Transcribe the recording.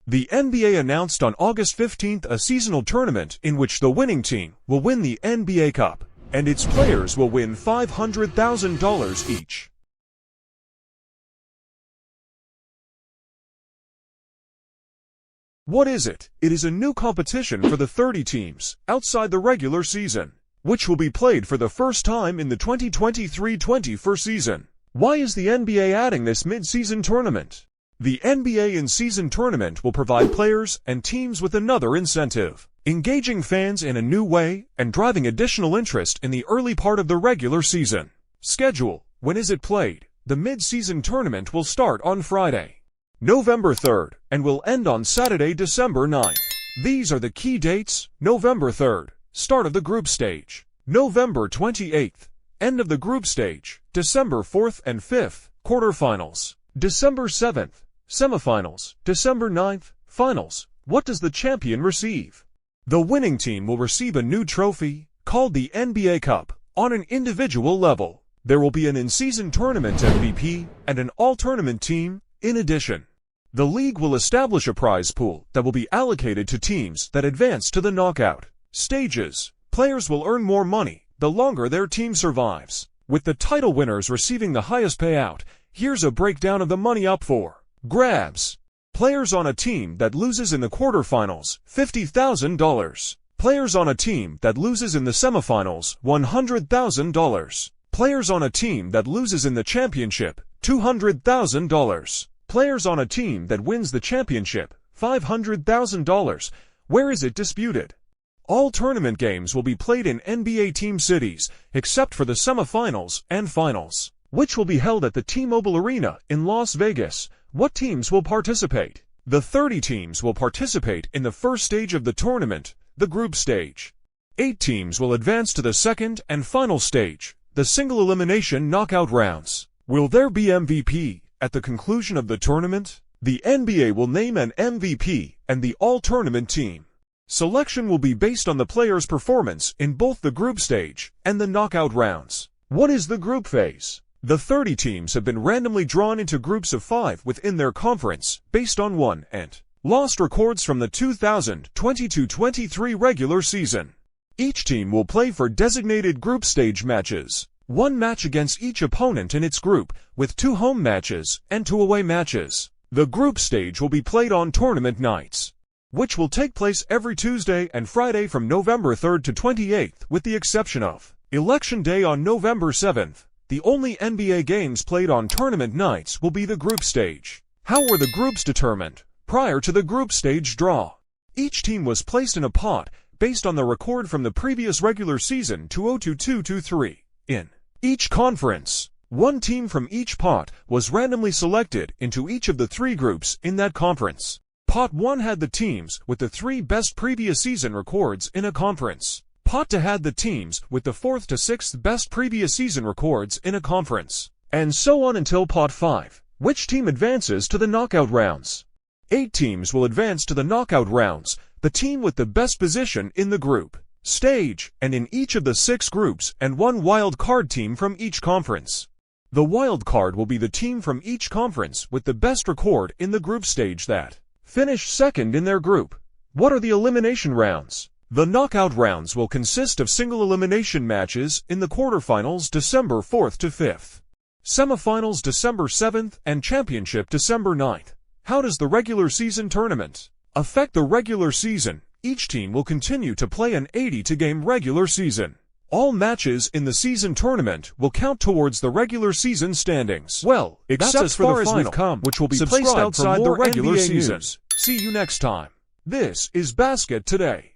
The NBA announced on August 15th a seasonal tournament in which the winning team will win the NBA Cup, and its players will win $500,000 each. What is it? It is a new competition for the 30 teams outside the regular season, which will be played for the first time in the 2023-24 season. Why is the NBA adding this mid-season tournament? The NBA in-season tournament will provide players and teams with another incentive, engaging fans in a new way and driving additional interest in the early part of the regular season. Schedule. When is it played? The mid-season tournament will start on Friday, November 3rd, and will end on Saturday, December 9th. These are the key dates: November 3rd, start of the group stage; November 28th, end of the group stage; December 4th and 5th, quarterfinals; December 7th, semifinals; December 9th, finals. What does the champion receive? The winning team will receive a new trophy, called the NBA Cup, on an individual level. There will be an in-season tournament MVP and an all-tournament team, in addition. The league will establish a prize pool that will be allocated to teams that advance to the knockout stages. Players will earn more money the longer their team survives, with the title winners receiving the highest payout. Here's a breakdown of the money up for grabs. Players on a team that loses in the quarterfinals, $50,000. Players on a team that loses in the semifinals, $100,000. Players on a team that loses in the championship, $200,000. Players on a team that wins the championship, $500,000. Where is it disputed? All tournament games will be played in NBA team cities, except for the semifinals and finals, which will be held at the T-Mobile Arena in Las Vegas. What teams will participate? The 30 teams will participate in the first stage of the tournament, the group stage. 8 teams will advance to the second and final stage, the single elimination knockout rounds. Will there be MVP at the conclusion of the tournament? The NBA will name an MVP and the all-tournament team. Selection will be based on the player's performance in both the group stage and the knockout rounds. What is the group phase? The 30 teams have been randomly drawn into groups of 5 within their conference, based on won and lost records from the 2022-23 regular season. Each team will play for designated group stage matches, 1 match against each opponent in its group, with 2 home matches and 2 away matches. The group stage will be played on tournament nights, which will take place every Tuesday and Friday from November 3rd to 28th, with the exception of Election Day on November 7th. The only NBA games played on tournament nights will be the group stage. How were the groups determined? Prior to the group stage draw, each team was placed in a pot based on the record from the previous regular season 2022-23. In each conference, 1 team from each pot was randomly selected into each of the 3 groups in that conference. Pot 1 had the teams with the 3 best previous season records in a conference. Pot 2 had the teams with the 4th to 6th best previous season records in a conference. And so on until Pot 5. Which team advances to the knockout rounds? 8 teams will advance to the knockout rounds, the team with the best position in the group stage, and in each of the 6 groups, and 1 wild card team from each conference. The wild card will be the team from each conference with the best record in the group stage that finished second in their group. What are the elimination rounds? The knockout rounds will consist of single elimination matches in the quarterfinals December 4th to 5th, semifinals December 7th, and championship December 9th. How does the regular season tournament affect the regular season? Each team will continue to play an 82-game regular season. All matches in the season tournament will count towards the regular season standings. Well, except that's as for far the as final, we've come. which will be Subscribe placed outside for the more regular NBA season. news. See you next time. This is Basket Today.